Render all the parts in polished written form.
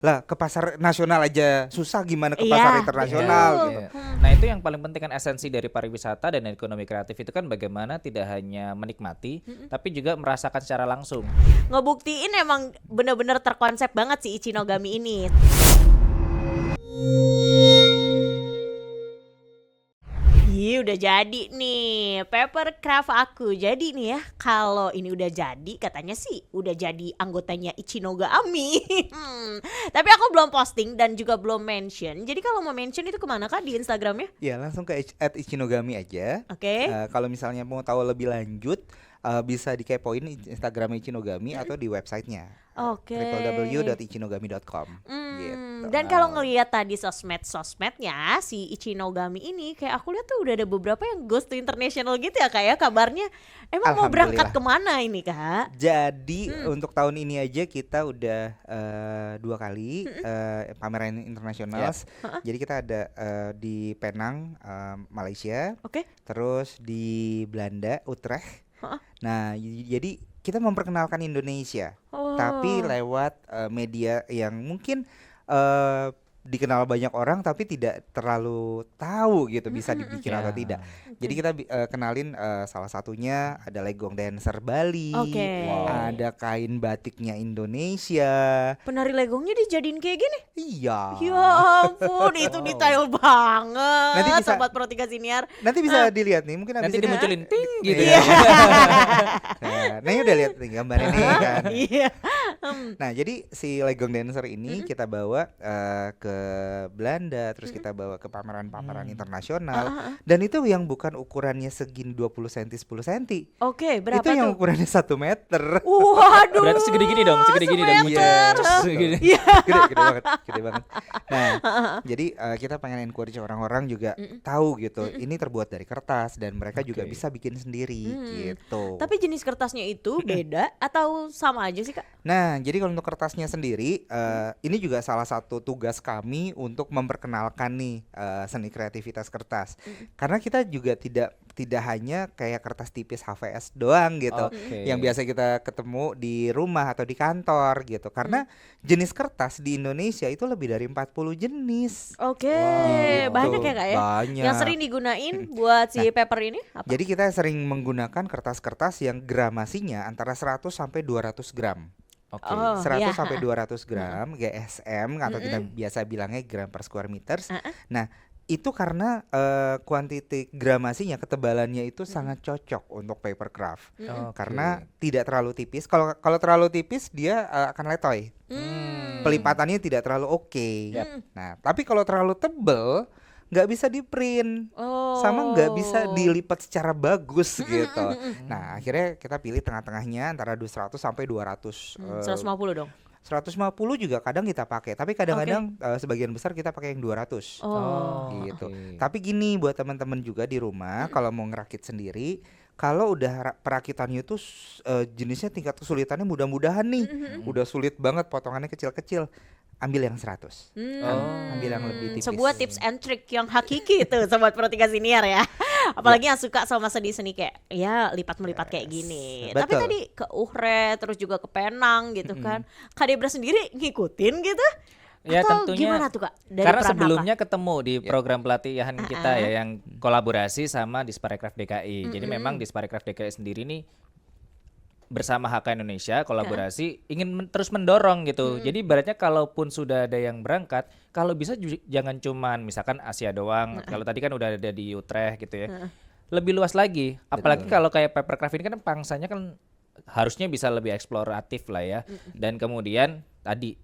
Lah ke pasar nasional aja susah gimana ke pasar Iya, internasional betul. gitu. Iya. Nah itu yang paling penting kan esensi dari pariwisata dan ekonomi kreatif itu kan bagaimana tidak hanya menikmati, tapi juga merasakan secara langsung. Ngebuktiin emang bener-bener terkonsep banget si Ichinogami ini. Ih, udah jadi nih paper craft aku. Jadi nih ya, kalau ini udah jadi, katanya sih udah jadi anggotanya Ichinogami. Tapi aku belum posting dan juga belum mention. Jadi kalau mau mention itu kemana Kak di Instagramnya? Ya langsung ke @ichinogami aja. Oke. Kalau misalnya mau tahu lebih lanjut bisa dikepoin Instagram Ichinogami atau di websitenya Oke. www.ichinogami.com gitu. Dan kalau ngelihat tadi sosmednya si Ichinogami ini, kayak aku lihat tuh udah ada beberapa yang goes to international gitu ya Kak ya kabarnya. Emang mau berangkat Alhamdulillah. kemana ini Kak? Jadi untuk tahun ini aja kita udah 2 kali pameran internasional. Jadi kita ada di Penang, Malaysia, Oke. terus di Belanda, Utrecht. Nah, jadi kita memperkenalkan Indonesia, tapi lewat media yang mungkin dikenal banyak orang tapi tidak terlalu tahu gitu bisa dibikin atau tidak. Jadi kita kenalin salah satunya ada legong dancer Bali, Oke. ada kain batiknya Indonesia. Penari legongnya dijadiin kayak gini? Iya. Ya ampun, itu detail banget. Nanti bisa- Sobat Pro3 Siniar. Nanti bisa dilihat nih, mungkin Nanti abis ini dimunculin ting gitu Iya. ya. Nah, ini udah lihat nih gambarnya nih kan. Iya. Nah, jadi si legong dancer ini kita bawa ke Belanda, terus kita bawa ke pameran-pameran internasional, dan itu yang bukan ukurannya segini 20 cm 10 cm. Oke, berapa Itu yang tuh? ukurannya 1 meter. Waduh. Berarti segede gini dong, segede gini dong. Iya. Segini. Gede banget, gede banget. Nah, jadi kita pengen encourage orang-orang juga tahu gitu, ini terbuat dari kertas dan mereka juga Oke. bisa bikin sendiri gitu. Tapi jenis kertasnya itu beda atau sama aja sih Kak? Nah, jadi kalau untuk kertasnya sendiri, ini juga salah satu tugas kami untuk memperkenalkan nih seni kreativitas kertas. Karena kita juga tidak hanya kayak kertas tipis HVS doang gitu, Oke. yang biasa kita ketemu di rumah atau di kantor gitu. Karena jenis kertas di Indonesia itu lebih dari 40 jenis. Oke, Gitu. banyak ya Kak ya? Banyak. Yang sering digunain buat si paper ini apa? Jadi kita sering menggunakan kertas-kertas yang gramasinya antara 100 sampai 200 gram. Oke. Oh, 100 iya. sampai 200 gram GSM atau kita biasa bilangnya gram per square meters. Nah, itu karena kuantiti gramasinya, ketebalannya itu sangat cocok untuk paper craft. Oke. Karena tidak terlalu tipis. Kalau terlalu tipis dia akan letoy. Pelipatannya tidak terlalu oke. Nah, tapi kalau terlalu tebel nggak bisa di print. Sama nggak bisa dilipat secara bagus gitu. Nah, akhirnya kita pilih tengah-tengahnya antara 100 sampai 200. 150 dong. 150 juga kadang kita pakai, tapi kadang-kadang sebagian besar kita pakai yang 200. Oh, Gitu. oke. Tapi gini buat teman-teman juga di rumah kalau mau ngerakit sendiri, kalau udah perakitannya itu jenisnya tingkat kesulitannya mudah-mudahan nih udah sulit banget potongannya kecil-kecil, ambil yang 100. Ambil yang lebih tipis. Sebuah tips and trick yang hakiki itu Sobat Pro3 Siniar ya. Apalagi yang suka sama seni-seni kayak ya lipat-melipat kayak gini. Tapi betul. tadi ke Uhre terus juga ke Penang gitu kan. Kak Debra sendiri ngikutin gitu? Ya Atau tentunya gimana tuh Kak? Dari karena peran sebelumnya ketemu di program pelatihan kita ya yang kolaborasi sama Disparekraf DKI. Jadi memang Disparekraf DKI sendiri nih bersama HK Indonesia kolaborasi ingin terus mendorong gitu. Jadi ibaratnya kalaupun sudah ada yang berangkat, kalau bisa jangan cuman misalkan Asia doang. Kalau tadi kan udah ada di Utrecht gitu ya. Lebih luas lagi. Apalagi kalau kayak papercraft ini kan pangsanya kan harusnya bisa lebih eksploratif lah ya. Dan kemudian tadi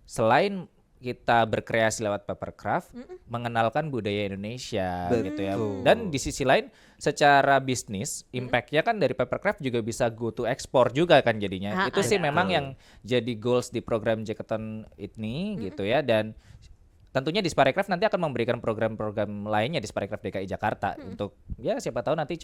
selain kita berkreasi lewat papercraft, mengenalkan budaya Indonesia gitu ya. Dan di sisi lain secara bisnis, impact-nya kan dari papercraft juga bisa go to ekspor juga kan jadinya. Itu sih memang yang jadi goals di program Jackathon ini gitu ya. Dan tentunya Disparekraf nanti akan memberikan program-program lainnya Disparekraf DKI Jakarta untuk ya siapa tahu nanti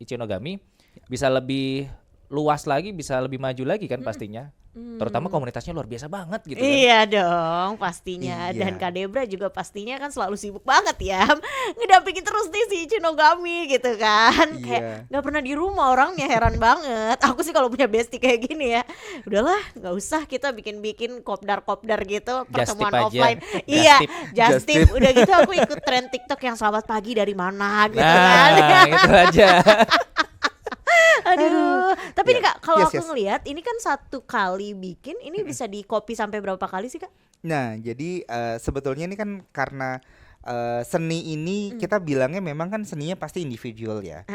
Ichinogami bisa lebih luas lagi, bisa lebih maju lagi kan pastinya. Terutama komunitasnya luar biasa banget gitu kan. Iya dong pastinya. Iya. Dan Kak Debra juga pastinya kan selalu sibuk banget ya ngedampingin terus nih si Ichinogami gitu kan. Iya. Kayak gak pernah di rumah orangnya, heran banget. Aku sih kalau punya bestie kayak gini ya, udahlah gak usah kita bikin-bikin kopdar-kopdar gitu, Just pertemuan tip aja. offline. Just Iya, tip. just Just tip. tip. Udah gitu aku ikut tren TikTok yang selamat pagi dari mana gitu kan. Nah, itu aja. Aduh, tapi Ya. nih Kak, kalau Yes, aku yes. ngelihat ini kan satu kali bikin, ini bisa di copy sampai berapa kali sih Kak? Nah, jadi sebetulnya ini kan karena seni ini kita bilangnya memang kan seninya pasti individual ya.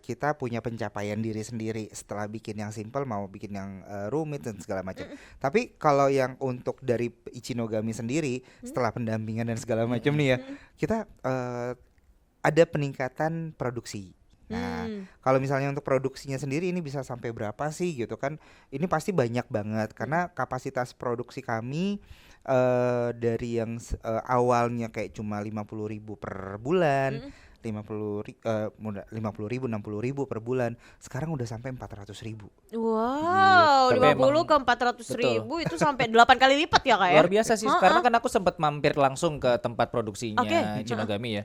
Kita punya pencapaian diri sendiri setelah bikin yang simple mau bikin yang rumit dan segala macam. Tapi kalau yang untuk dari Ichinogami sendiri setelah pendampingan dan segala macam nih ya, kita ada peningkatan produksi. Nah, kalau misalnya untuk produksinya sendiri ini bisa sampai berapa sih gitu kan? Ini pasti banyak banget karena kapasitas produksi kami dari yang awalnya kayak cuma 50.000 per bulan, 50.000, 60.000 per bulan, sekarang udah sampai 400.000. Wow, Tapi 50 emang- ke 400.000 itu sampai 8 kali lipat ya Kak ya? Luar biasa sih, karena kan aku sempat mampir langsung ke tempat produksinya Oke. Ichinogami ya.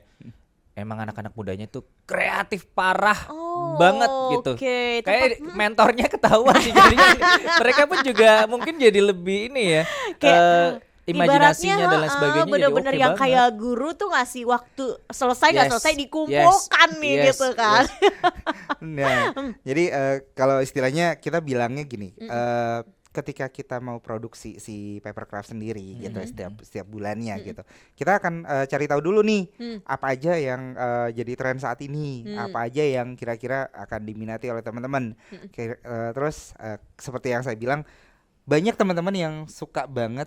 Emang anak-anak mudanya tuh kreatif parah Oh, banget gitu. oke. Kayak mentornya ketahuan sih jadinya. Mereka pun juga mungkin jadi lebih ini ya. Kayak, Imajinasinya dan lain sebagainya jadi bener-bener oke yang banget. kayak guru tuh ngasih waktu selesai nggak Yes, selesai dikumpulkan yes, nih yes, gitu kan. Nah, jadi kalau istilahnya kita bilangnya gini, ketika kita mau produksi si Papercraft sendiri gitu setiap bulannya gitu, kita akan cari tahu dulu nih apa aja yang jadi tren saat ini, apa aja yang kira-kira akan diminati oleh teman-teman. Terus seperti yang saya bilang, banyak teman-teman yang suka banget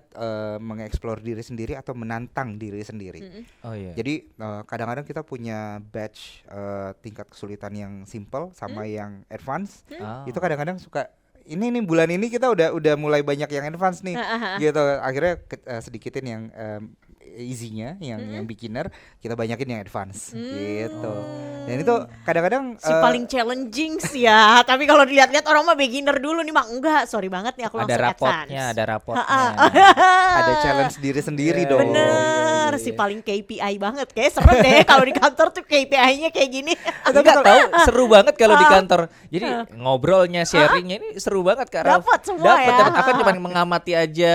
mengeksplor diri sendiri atau menantang diri sendiri. Oh iya. Jadi kadang-kadang kita punya batch tingkat kesulitan yang simple sama yang advance. Ah. Itu kadang-kadang suka ini nih bulan ini kita udah mulai banyak yang advance nih. Gitu. Akhirnya sedikitin yang easy-nya, yang beginner, kita banyakin yang advance gitu. Dan itu kadang-kadang Si paling challenging sih ya. Tapi kalau dilihat-lihat orang mah beginner dulu nih mah enggak. Sorry banget nih aku Ada langsung rapotnya, advance. ada rapotnya. ada challenge diri sendiri Iya, dong. Bener, si paling KPI banget. Kayak seru deh kalau di kantor tuh KPI-nya kayak gini. Enggak tahu seru banget kalau di kantor. Jadi ngobrolnya, sharingnya ini seru banget Kak Ralf. Dapet semua Dapet, ya. dapet. Aku cuma mengamati aja.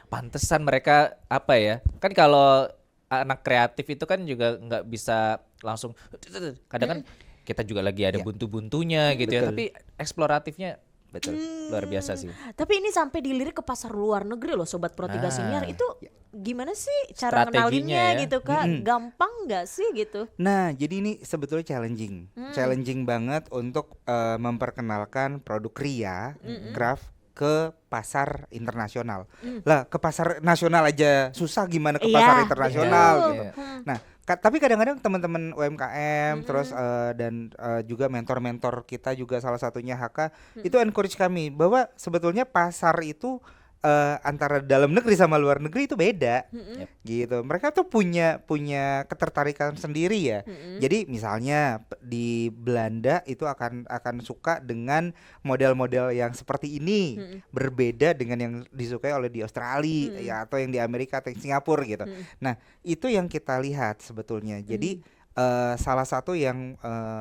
Pantesan mereka apa ya? Kan kalau anak kreatif itu kan juga nggak bisa langsung. Kadang kan kita juga lagi ada buntu-buntunya gitu ya. Betul. Tapi eksploratifnya betul luar biasa sih. Tapi ini sampai dilirik ke pasar luar negeri loh Sobat Pro 3 Nah. Senior. Itu gimana sih cara Strateginya ngenalinnya ya. gitu Kak? Gampang nggak sih gitu? Nah, jadi ini sebetulnya challenging banget untuk memperkenalkan produk Ria craft ke pasar internasional. Lah, ke pasar nasional aja susah, gimana ke Iya, pasar internasional betul. gitu. Iya. Nah, tapi kadang-kadang teman-teman UMKM terus dan juga mentor-mentor kita juga salah satunya HK itu encourage kami bahwa sebetulnya pasar itu antara dalam negeri sama luar negeri itu beda. Gitu. Mereka tuh punya ketertarikan sendiri ya. Jadi misalnya di Belanda itu akan suka dengan model-model yang seperti ini, berbeda dengan yang disukai oleh di Australia ya atau yang di Amerika atau Singapura gitu. Nah, itu yang kita lihat sebetulnya. Jadi salah satu yang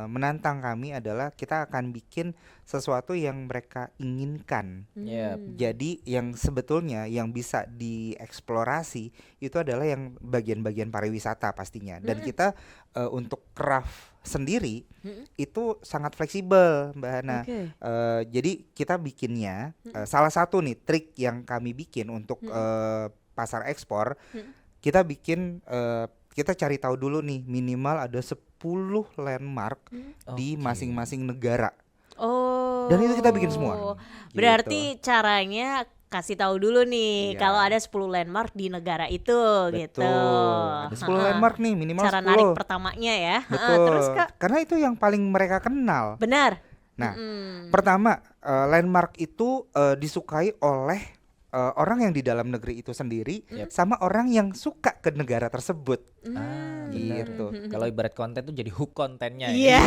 menantang kami adalah kita akan bikin sesuatu yang mereka inginkan. Iya. Jadi yang sebetulnya yang bisa dieksplorasi itu adalah yang bagian-bagian pariwisata pastinya. Dan kita untuk craft sendiri itu sangat fleksibel, Mbak Hana. Oke. Jadi kita bikinnya salah satu nih trik yang kami bikin untuk pasar ekspor, kita bikin kita cari tahu dulu nih minimal ada 10 landmark di masing-masing negara. Oh. Dan itu kita bikin semua. Berarti caranya kasih tahu dulu nih Iya. kalau ada 10 landmark di negara itu gitu. Betul. Ada 10 landmark nih minimal Cara 10. narik pertamanya ya. Betul. Terus Kak, Karena itu yang paling mereka kenal. benar. Nah, pertama landmark itu disukai oleh orang yang di dalam negeri itu sendiri sama orang yang suka ke negara tersebut. gitu. Kalau ibarat konten tuh jadi hook kontennya. Iya.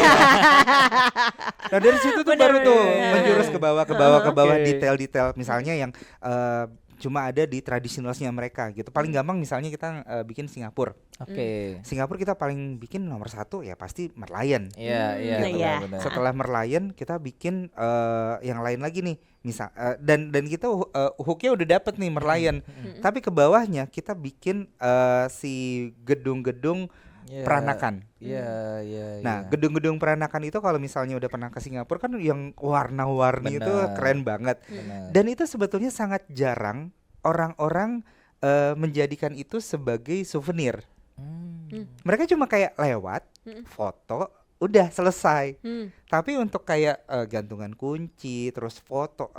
Nah dari situ tuh Bener, baru tuh bener. menjurus ke bawah ke bawah ke bawah Oke. detail-detail misalnya yang cuma ada di tradisionalsnya mereka gitu. Paling gampang misalnya kita bikin Singapura. Oke. Singapura kita paling bikin nomor satu ya pasti Merlion. Iya, iya, Nah, iya. benar-benar. Setelah Merlion kita bikin yang lain lagi nih misal dan kita hooknya udah dapet nih Merlion. Tapi ke bawahnya kita bikin si gedung-gedung Iya. peranakan. Iya, iya, Nah, iya. gedung-gedung peranakan itu kalau misalnya udah pernah ke Singapura kan yang warna-warni itu Benar. keren banget. Benar. Dan itu sebetulnya sangat jarang orang-orang menjadikan itu sebagai souvenir. Mereka cuma kayak lewat, foto, udah selesai. Tapi untuk kayak gantungan kunci, terus foto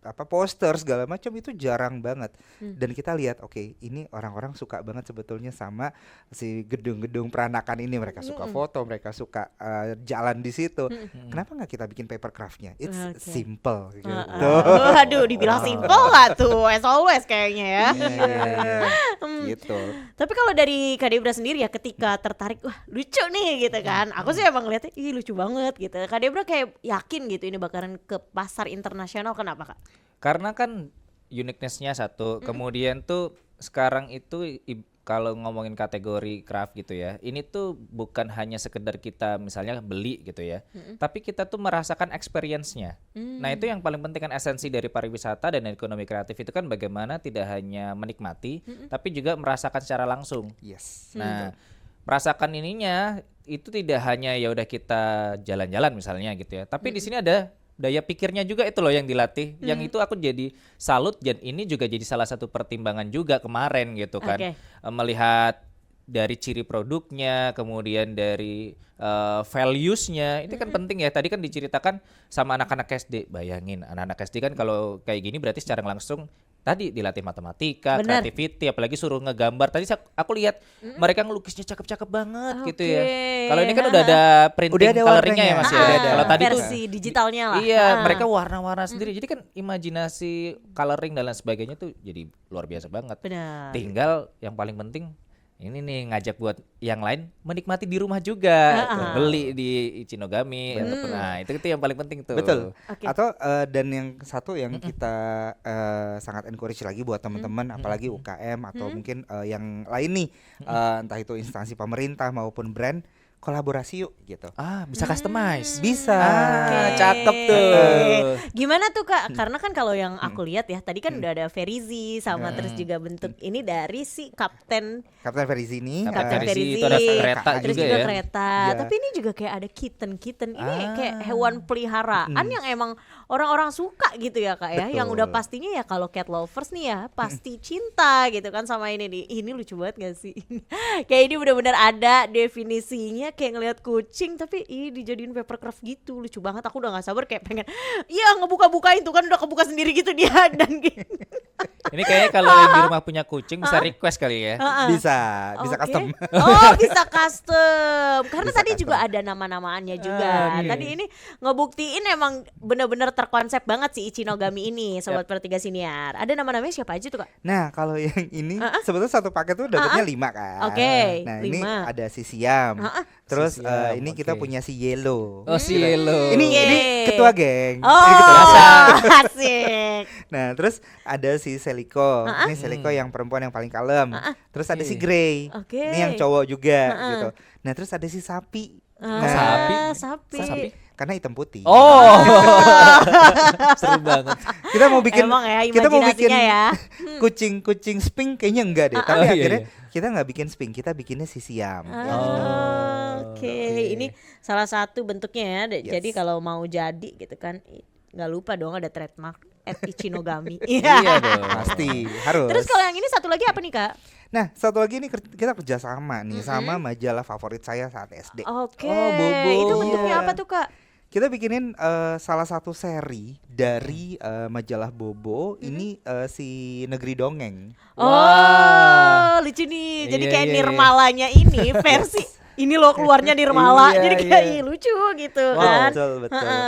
atau poster segala macam itu jarang banget. Dan kita lihat oke, ini orang-orang suka banget sebetulnya sama si gedung-gedung peranakan ini. Mereka suka foto, mereka suka jalan di situ. Kenapa nggak kita bikin papercraftnya? It's Oke. simple gitu. Waduh, dibilang simple nggak tuh? As always kayaknya ya. Iya, gitu. Tapi kalau dari Kak Debra sendiri ya ketika tertarik, wah lucu nih gitu kan. Aku sih emang ngeliatnya, ih lucu banget gitu. Kak Debra kayak yakin gitu ini bakalan ke pasar internasional, kenapa Kak? Karena kan uniqueness-nya satu, kemudian tuh sekarang itu kalau ngomongin kategori craft gitu ya, ini tuh bukan hanya sekedar kita misalnya beli gitu ya, tapi kita tuh merasakan experience-nya. Nah itu yang paling penting kan, esensi dari pariwisata dan ekonomi kreatif itu kan bagaimana tidak hanya menikmati, tapi juga merasakan secara langsung. Yes. Nah, merasakan ininya itu tidak hanya ya udah kita jalan-jalan misalnya gitu ya. Tapi di sini ada daya pikirnya juga itu loh yang dilatih. Yang itu aku jadi salut, dan ini juga jadi salah satu pertimbangan juga kemarin gitu kan. Oke. Melihat dari ciri produknya, kemudian dari values-nya, itu kan penting ya. Tadi kan diceritakan sama anak-anak SD. Bayangin anak-anak SD kan kalau kayak gini berarti secara langsung tadi dilatih matematika, Bener. creativity, apalagi suruh ngegambar. Tadi aku lihat mereka ngelukisnya cakep-cakep banget gitu ya. Oke. Kalau ini kan udah ada printing Udah ada coloringnya ya warnanya. Mas ya. Udah ada. Kalau tadi tuh versi digitalnya lah. iya, Ah. mereka warna-warna sendiri. Jadi kan imajinasi coloring dan lain sebagainya tuh jadi luar biasa banget. Benar. Tinggal yang paling penting ini nih, ngajak buat yang lain menikmati di rumah juga. Tuh, beli di Ichinogami ataupun nah itu yang paling penting tuh. Betul. Oke. Atau dan yang satu yang kita sangat encourage lagi buat teman-teman, apalagi UKM atau mungkin yang lain nih, entah itu instansi pemerintah maupun brand, kolaborasi yuk gitu. Ah, bisa customize. Bisa. Oke. Cakep tuh. Gimana tuh Kak? Karena kan kalau yang aku lihat ya, tadi kan udah ada Ferizi sama terus juga bentuk ini dari si Kapten Kapten Ferizi ini Kapten Kapten Ferizi Ferizi, itu ada kereta terus juga juga ya. kereta. Iya. Tapi ini juga kayak ada kitten. Ini Ah. kayak hewan peliharaan yang emang orang-orang suka gitu ya Kak ya. Yang Betul. udah pastinya ya kalau cat lovers nih ya pasti cinta gitu kan sama ini nih. Ini lucu banget gak sih? Kayak ini benar-benar ada definisinya, kayak ngelihat kucing tapi ini dijadiin papercraft gitu. Lucu banget, aku udah gak sabar kayak pengen iya ngebuka-bukain tuh kan udah kebuka sendiri gitu dia dan gitu. Ini kayaknya kalau yang di rumah punya kucing bisa request kali ya. bisa Oke. custom. Oh, bisa custom. Karena Bisa tadi custom. juga ada nama-namaannya juga. Oke. Tadi ini ngebuktiin emang bener-bener terkonsep banget sih Ichinogami ini, Sobat Pertiga Siniar. Ada nama-namanya siapa aja tuh Kak? Nah kalau yang ini sebetulnya satu paket tuh dapatnya 5 kan. Oke, Nah ini 5. ada si Siam. Terus Si Siam, ini kita oke. punya si Yellow. Oh, si Yellow. Ini Yeay. ketua geng. Oh, Ini ketua geng. asik. Nah terus ada si Seliko. Ini Seliko yang perempuan yang paling kalem. Terus ada si Grey. Oke. Ini yang cowok juga gitu. Nah terus ada si Sapi. Nah, Sapi? Sapi. Sapi? karena hitam putih. Oh, seru banget. Kita mau bikin Emang ya kita mau bikin imajinasinya ya. kucing Sphinx kayaknya enggak deh. Tapi Oh, iya, akhirnya iya. kita nggak bikin Sphinx, kita bikinnya si Siam. Oke, oke. ini salah satu bentuknya ya. Yes. Jadi kalau mau jadi gitu kan, nggak lupa dong ada trademark @Ichinogami. Iya dong. Pasti harus. Terus kalau yang ini satu lagi apa nih Kak? Nah, satu lagi ini kita kerja sama nih sama majalah favorit saya saat SD. Oke, Oh, Bobo. itu bentuknya Iya. apa tuh Kak? Kita bikinin salah satu seri dari majalah Bobo. Ini si Negeri Dongeng. Oh, lucu nih. Jadi Iya, kayak iya, iya. Nirmalanya ini versi ini loh keluarnya Nirmala. Iya, Jadi kayak iya. ih, lucu gitu Wow. kan. Betul.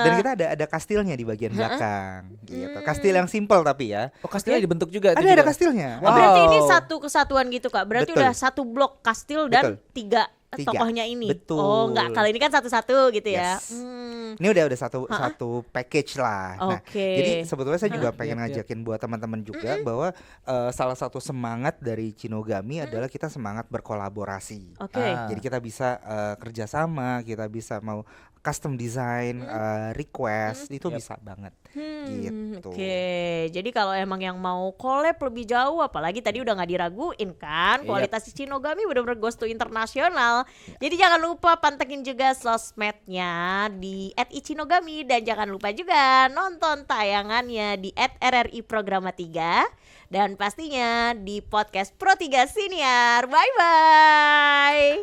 Dan kita ada kastilnya di bagian belakang gitu. Kastil yang simple tapi ya. Oh, kastilnya dibentuk juga itu Ada juga. kastilnya. Oh, berarti ini Wow. satu kesatuan gitu Kak. Berarti Betul. udah satu blok kastil dan Betul. tiga Tiga. tokohnya ini. Betul. Oh, enggak, kali ini kan satu-satu gitu ya. Yes. Ini udah satu package lah. Nah, Oke. jadi sebetulnya saya juga pengen Yap, yap. ngajakin buat teman-teman juga bahwa salah satu semangat dari Chinogami adalah kita semangat berkolaborasi. Oke. Jadi kita bisa kerjasama, kita bisa mau custom design, request itu bisa banget. Gitu. Oke, jadi kalau emang yang mau collab lebih jauh, apalagi tadi udah nggak diraguin kan, Yap. kualitas Chinogami bener-bener goes to internasional. Jadi jangan lupa pantengin juga sosmednya di @ichinogami dan jangan lupa juga nonton tayangannya di @RRI Programa 3 dan pastinya di podcast Pro 3 Siniar. Bye bye.